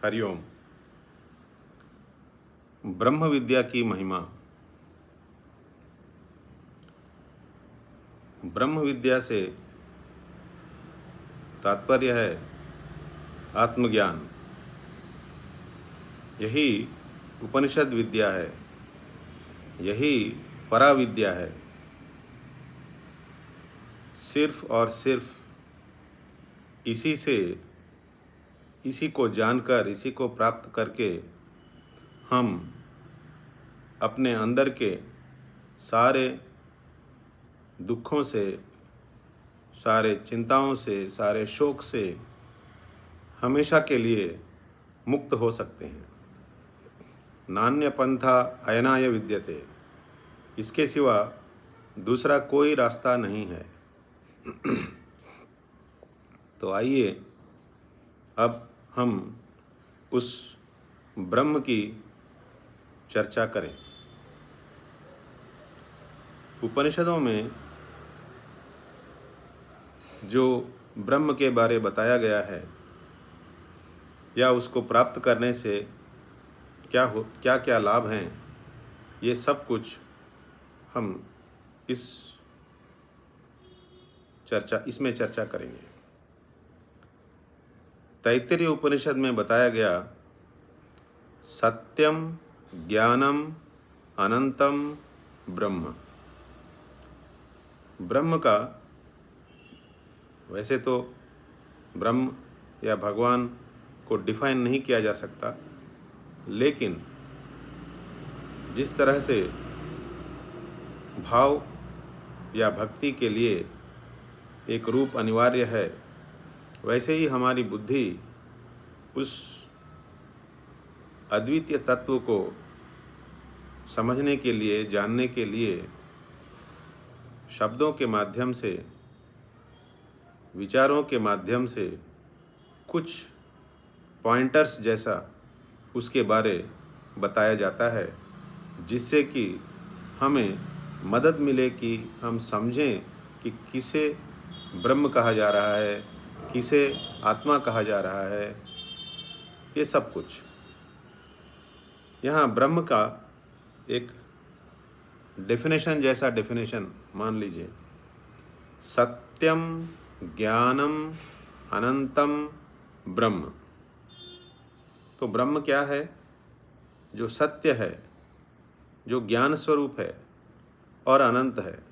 हरिओम। ब्रह्म विद्या की महिमा। ब्रह्म विद्या से तात्पर्य है आत्मज्ञान। यही उपनिषद विद्या है, यही पराविद्या है। सिर्फ और सिर्फ इसी को जानकर, इसी को प्राप्त करके हम अपने अंदर के सारे दुखों से, सारे चिंताओं से, सारे शोक से हमेशा के लिए मुक्त हो सकते हैं। नान्य पंथा अयनाय विद्यते, इसके सिवा दूसरा कोई रास्ता नहीं है। तो आइए अब हम उस ब्रह्म की चर्चा करें। उपनिषदों में जो ब्रह्म के बारे बताया गया है या उसको प्राप्त करने से क्या क्या लाभ हैं, ये सब कुछ हम इसमें चर्चा करेंगे। तैत्तिरीय उपनिषद में बताया गया, सत्यम ज्ञानम अनंतम ब्रह्म। ब्रह्म का वैसे तो ब्रह्म या भगवान को डिफाइन नहीं किया जा सकता, लेकिन जिस तरह से भाव या भक्ति के लिए एक रूप अनिवार्य है, वैसे ही हमारी बुद्धि उस अद्वितीय तत्व को समझने के लिए, जानने के लिए शब्दों के माध्यम से, विचारों के माध्यम से कुछ पॉइंटर्स जैसा उसके बारे बताया जाता है, जिससे कि हमें मदद मिले कि हम समझें कि किसे ब्रह्म कहा जा रहा है, किसे आत्मा कहा जा रहा है। ये सब कुछ यहाँ ब्रह्म का एक डेफिनेशन जैसा डेफिनेशन मान लीजिए, सत्यम ज्ञानम अनंतम ब्रह्म। तो ब्रह्म क्या है? जो सत्य है, जो ज्ञान स्वरूप है और अनंत है।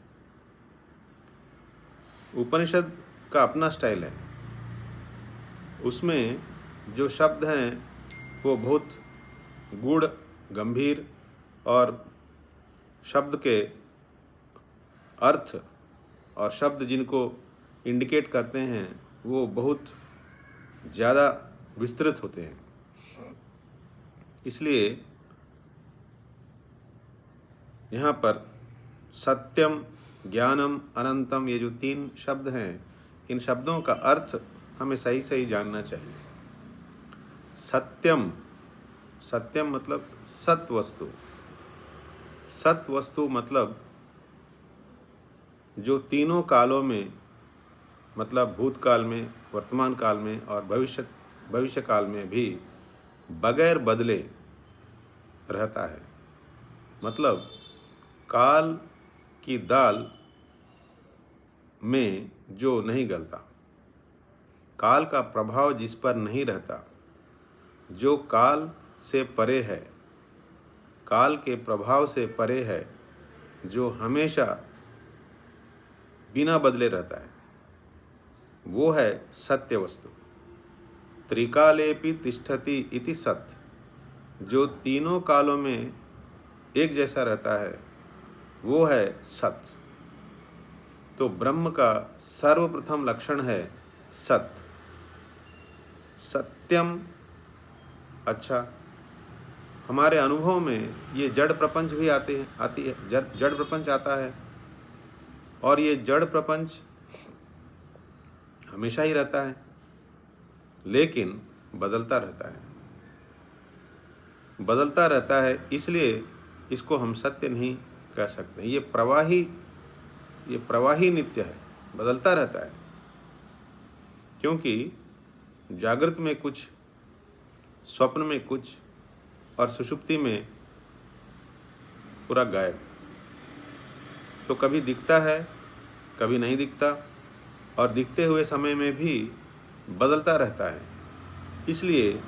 उपनिषद का अपना स्टाइल है, उसमें जो शब्द हैं वो बहुत गूढ़, गंभीर और शब्द के अर्थ और शब्द जिनको इंडिकेट करते हैं वो बहुत ज़्यादा विस्तृत होते हैं। इसलिए यहाँ पर सत्यम, ज्ञानम, अनंतम, ये जो तीन शब्द हैं, इन शब्दों का अर्थ हमें सही सही जानना चाहिए। सत्यम, सत्यम मतलब सत वस्तु। सत वस्तु मतलब जो तीनों कालों में, मतलब भूतकाल में, वर्तमान काल में और भविष्य काल में भी बगैर बदले रहता है। मतलब काल की दाल में जो नहीं गलता, काल का प्रभाव जिस पर नहीं रहता, जो काल से परे है, काल के प्रभाव से परे है, जो हमेशा बिना बदले रहता है, वो है सत्य वस्तु। त्रिकालेपि तिष्ठति इति सत्य, जो तीनों कालों में एक जैसा रहता है, वो है सत्य। तो ब्रह्म का सर्वप्रथम लक्षण है सत्य। सत्यम। अच्छा, हमारे अनुभव में ये जड़ प्रपंच भी आती है, जड़ प्रपंच आता है, और ये जड़ प्रपंच हमेशा ही रहता है, लेकिन बदलता रहता है। इसलिए इसको हम सत्य नहीं कह सकते। ये प्रवाही नित्य है, बदलता रहता है। क्योंकि जागृत में कुछ स्वप्न में कुछ और सुषुप्ति में पूरा गायब। तो कभी दिखता है, कभी नहीं दिखता, और दिखते हुए समय में भी बदलता रहता है। इसलिए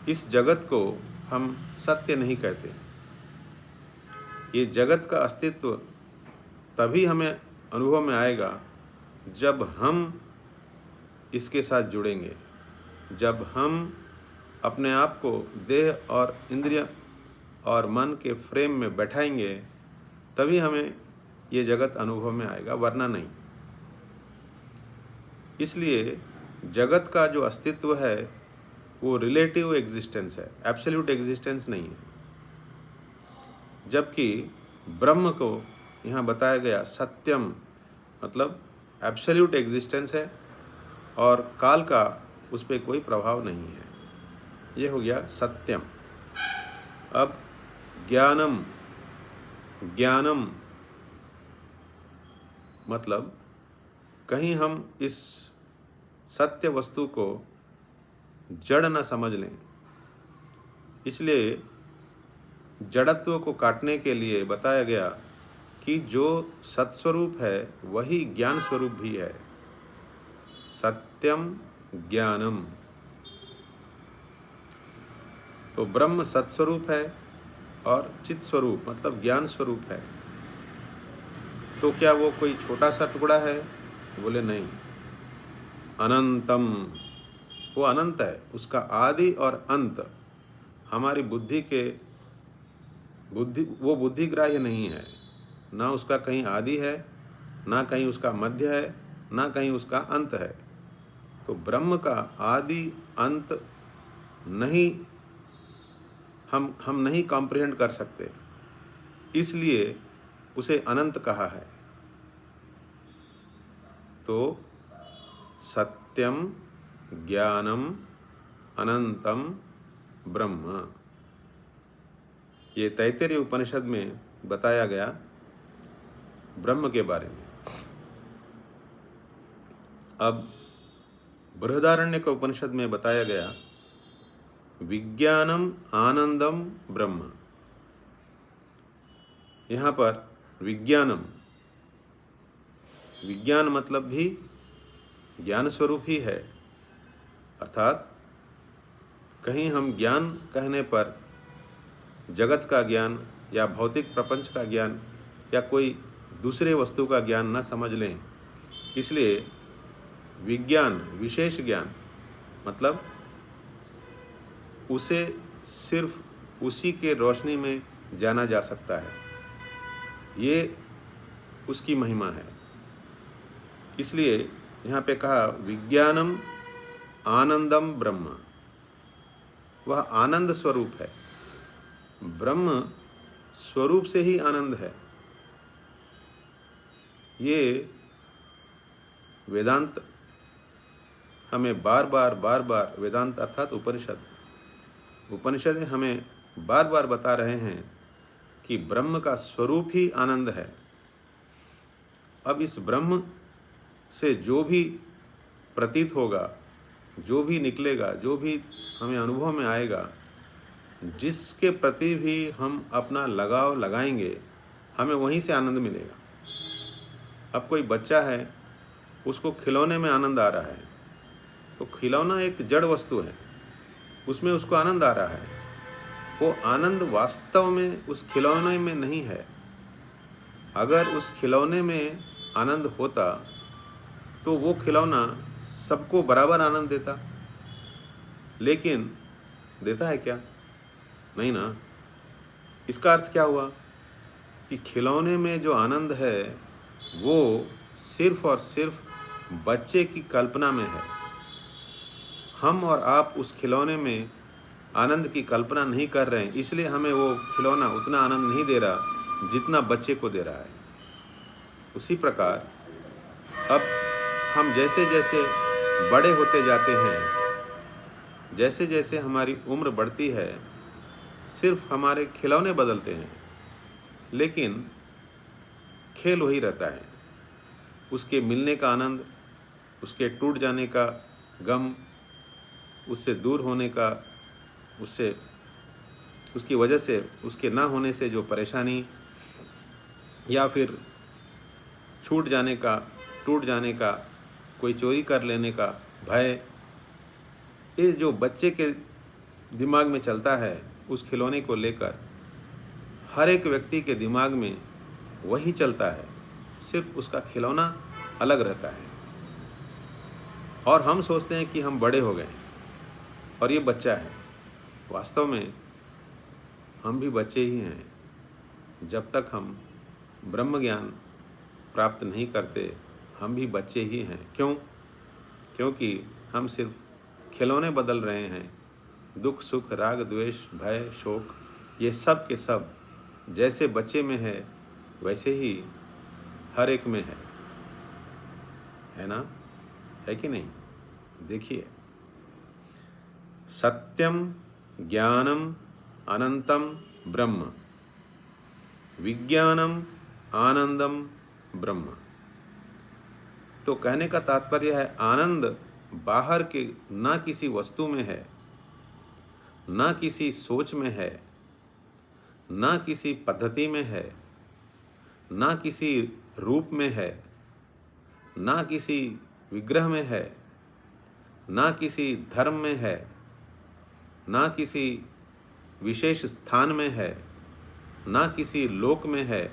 इस जगत को हम सत्य नहीं कहते। ये जगत का अस्तित्व तभी हमें अनुभव में आएगा जब हम इसके साथ जुड़ेंगे, जब हम अपने आप को देह और इंद्रिय और मन के फ्रेम में बैठाएंगे, तभी हमें ये जगत अनुभव में आएगा, वरना नहीं। इसलिए जगत का जो अस्तित्व है वो रिलेटिव एग्जिस्टेंस है, एब्सोल्यूट एग्जिस्टेंस नहीं है। जबकि ब्रह्म को यहाँ बताया गया सत्यम, मतलब एब्सोल्यूट एग्जिस्टेंस है और काल का उस पर कोई प्रभाव नहीं है। ये हो गया सत्यम। अब ज्ञानम, ज्ञानम मतलब कहीं हम इस सत्य वस्तु को जड़ न समझ लें, इसलिए जड़त्व को काटने के लिए बताया गया कि जो सत्स्वरूप है वही ज्ञान स्वरूप भी है। सत्यम ज्ञानम। तो ब्रह्म सत्स्वरूप है और चित स्वरूप मतलब ज्ञान स्वरूप है। तो क्या वो कोई छोटा सा टुकड़ा है? बोले नहीं, अनंतम। वो अनंत है, उसका आदि और अंत हमारी वो बुद्धिग्राह्य नहीं है। ना उसका कहीं आदि है, ना कहीं उसका मध्य है, ना कहीं उसका अंत है। तो ब्रह्म का आदि अंत नहीं, हम नहीं कॉम्प्रिहेंड कर सकते, इसलिए उसे अनंत कहा है। तो सत्यम ज्ञानम अनंतम ब्रह्म, ये तैत्तिरीय उपनिषद में बताया गया ब्रह्म के बारे में। अब बृहदारण्यक उपनिषद में बताया गया विज्ञानम आनंदम ब्रह्म। यहाँ पर विज्ञानम, विज्ञान मतलब भी ज्ञान स्वरूप ही है। अर्थात कहीं हम ज्ञान कहने पर जगत का ज्ञान या भौतिक प्रपंच का ज्ञान या कोई दूसरे वस्तु का ज्ञान न समझ लें। इसलिए विज्ञान, विशेष ज्ञान मतलब उसे सिर्फ उसी के रोशनी में जाना जा सकता है, ये उसकी महिमा है। इसलिए यहाँ पे कहा विज्ञानम आनंदम ब्रह्म, वह आनंद स्वरूप है। ब्रह्म स्वरूप से ही आनंद है। ये वेदांत हमें बार बार वेदांत अर्थात उपनिषद हमें बार बार बता रहे हैं कि ब्रह्म का स्वरूप ही आनंद है। अब इस ब्रह्म से जो भी प्रतीत होगा, जो भी निकलेगा, जो भी हमें अनुभव में आएगा, जिसके प्रति भी हम अपना लगाव लगाएंगे, हमें वहीं से आनंद मिलेगा। अब कोई बच्चा है, उसको खिलौने में आनंद आ रहा है, तो खिलौना एक जड़ वस्तु है, उसमें उसको आनंद आ रहा है। वो आनंद वास्तव में उस खिलौने में नहीं है। अगर उस खिलौने में आनंद होता तो वो खिलौना सबको बराबर आनंद देता, लेकिन देता है क्या? नहीं ना। इसका अर्थ क्या हुआ कि खिलौने में जो आनंद है वो सिर्फ और सिर्फ बच्चे की कल्पना में है। हम और आप उस खिलौने में आनंद की कल्पना नहीं कर रहे हैं, इसलिए हमें वो खिलौना उतना आनंद नहीं दे रहा जितना बच्चे को दे रहा है। उसी प्रकार अब हम जैसे जैसे बड़े होते जाते हैं, जैसे जैसे हमारी उम्र बढ़ती है, सिर्फ हमारे खिलौने बदलते हैं, लेकिन खेल वही रहता है। उसके मिलने का आनंद, उसके टूट जाने का गम, उससे दूर होने का उससे उसकी वजह से, उसके ना होने से जो परेशानी या फिर छूट जाने का, टूट जाने का, कोई चोरी कर लेने का भय, ये जो बच्चे के दिमाग में चलता है उस खिलौने को लेकर, हर एक व्यक्ति के दिमाग में वही चलता है, सिर्फ उसका खिलौना अलग रहता है। और हम सोचते हैं कि हम बड़े हो गए और ये बच्चा है। वास्तव में हम भी बच्चे ही हैं। जब तक हम ब्रह्म ज्ञान प्राप्त नहीं करते, हम भी बच्चे ही हैं। क्यों? क्योंकि हम सिर्फ खिलौने बदल रहे हैं। दुख, सुख, राग, द्वेष, भय, शोक, ये सब के सब जैसे बच्चे में है वैसे ही हर एक में है ना? है कि नहीं? देखिए, सत्यम ज्ञानम अनंतम ब्रह्म, विज्ञानम आनंदम ब्रह्म। तो कहने का तात्पर्य है, आनंद बाहर के ना किसी वस्तु में है, ना किसी सोच में है, ना किसी पद्धति में है, ना किसी रूप में है, ना किसी विग्रह में है, ना किसी धर्म में है, ना किसी विशेष स्थान में है, ना किसी लोक में है।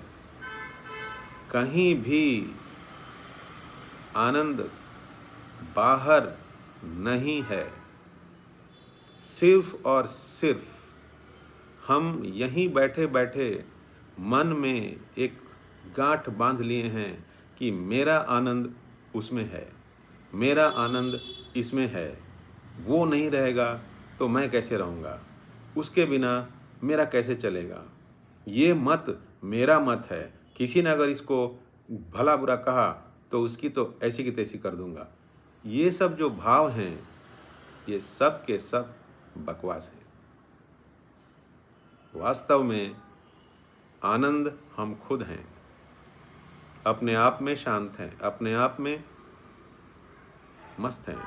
कहीं भी आनंद बाहर नहीं है। सिर्फ और सिर्फ हम यहीं बैठे बैठे मन में एक गांठ बांध लिए हैं कि मेरा आनंद उसमें है, मेरा आनंद इसमें है। वो नहीं रहेगा तो मैं कैसे रहूँगा, उसके बिना मेरा कैसे चलेगा। ये मत मेरा मत है। किसी ने अगर इसको भला बुरा कहा तो उसकी तो ऐसी की तैसी कर दूंगा। ये सब जो भाव हैं, ये सब के सब बकवास है। वास्तव में आनंद हम खुद हैं, अपने आप में शांत हैं, अपने आप में मस्त हैं।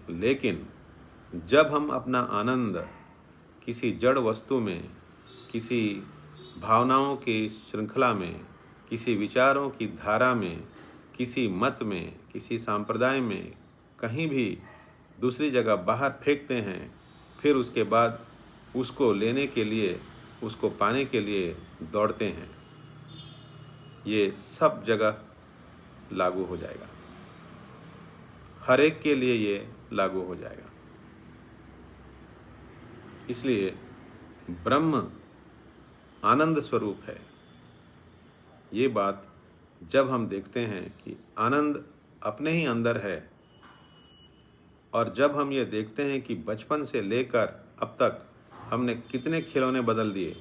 लेकिन जब हम अपना आनंद किसी जड़ वस्तु में, किसी भावनाओं की श्रृंखला में, किसी विचारों की धारा में, किसी मत में, किसी संप्रदाय में, कहीं भी दूसरी जगह बाहर फेंकते हैं, फिर उसके बाद उसको लेने के लिए, उसको पाने के लिए दौड़ते हैं, ये सब जगह लागू हो जाएगा। हर एक के लिए ये लागू हो जाएगा। इसलिए ब्रह्म आनंद स्वरूप है। ये बात जब हम देखते हैं कि आनंद अपने ही अंदर है, और जब हम ये देखते हैं कि बचपन से लेकर अब तक हमने कितने खिलौने बदल दिए,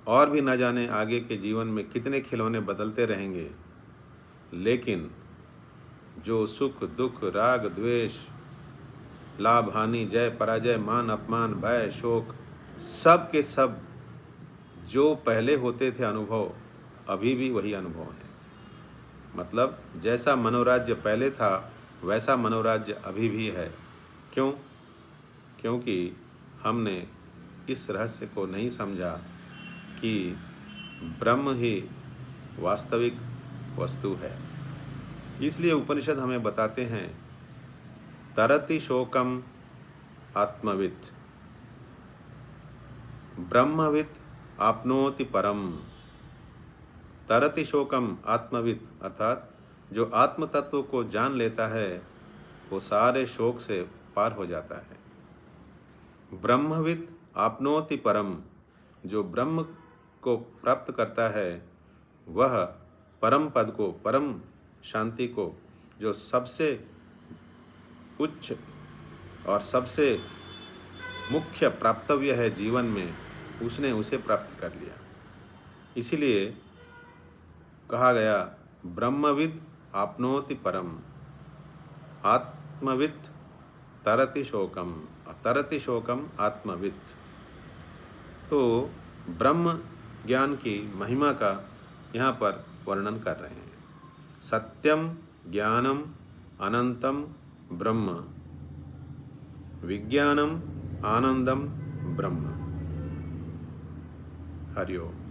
और भी न जाने आगे के जीवन में कितने खिलौने बदलते रहेंगे, लेकिन जो सुख, दुख, राग, द्वेष, लाभ, हानि, जय, पराजय, मान, अपमान, भय, शोक, सब के सब जो पहले होते थे अनुभव, अभी भी वही अनुभव है। मतलब जैसा मनोराज्य पहले था वैसा मनोराज्य अभी भी है। क्यों? क्योंकि हमने इस रहस्य को नहीं समझा कि ब्रह्म ही वास्तविक वस्तु है। इसलिए उपनिषद हमें बताते हैं, तरति शोकम आत्मवित्, ब्रह्मवित् आपनोति परम। तरति शोकम आत्मवित्, अर्थात जो आत्म तत्व को जान लेता है वो सारे शोक से पार हो जाता है। ब्रह्मवित् आपनोति परम, जो ब्रह्म को प्राप्त करता है वह परम पद को, परम शांति को, जो सबसे उच्च और सबसे मुख्य प्राप्तव्य है जीवन में, उसने उसे प्राप्त कर लिया। इसीलिए कहा गया, ब्रह्मविद् आपनोति परम, आत्मवित् तरति शोकम, तरति शोकम आत्मवित्। तो ब्रह्म ज्ञान की महिमा का यहाँ पर वर्णन कर रहे हैं। सत्यम ज्ञानम अनंतम ब्रह्म, विज्ञानम आनंदम ब्रह्म। हरि ओम।